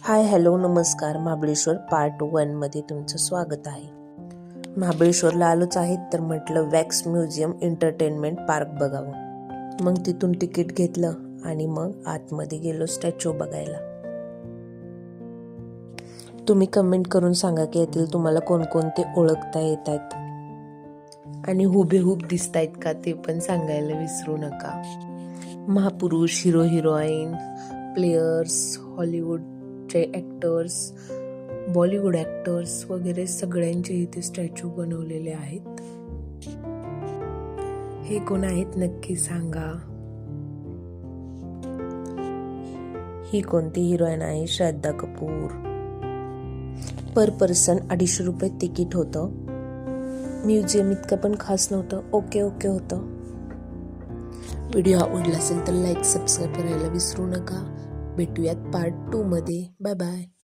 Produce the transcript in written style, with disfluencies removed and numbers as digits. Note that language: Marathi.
हाय हॅलो नमस्कार. महाबळेश्वर पार्ट 1 मध्ये तुमचं स्वागत आहे. महाबळेश्वरला आलोच आहेत तर म्हटलं वॅक्स म्युझियम एंटरटेनमेंट पार्क बघावं. मग तिथून तिकीट घेतलं आणि मग आतमध्ये गेलो स्टॅच्यू बघायला. तुम्ही कमेंट करून सांगा की यातील तुम्हाला कोणकोणते ओळखता येत आहेत आणि हुबेहूब दिसतायत का ते पण सांगायला विसरू नका. महापुरुष, हिरो हिरोईन, प्लेयर्स, हॉलिवूडचे ॲक्टर्स, बॉलिवूड ॲक्टर्स वगैरे सगळ्यांचे इथे स्टॅच्यू बनवलेले आहेत. हे कोण आहेत नक्की सांगा. ही कोणती हिरोईन आहे? श्रद्धा कपूर. पर पर्सन 250 रुपये तिकीट होतं. म्युझियम इतकं पण खास नव्हतं, ओके होतं. व्हिडिओ आवडला असेल तर लाईक सबस्क्राईब करायला विसरू नका. भेटूयात पार्ट 2 मध्ये. Bye bye.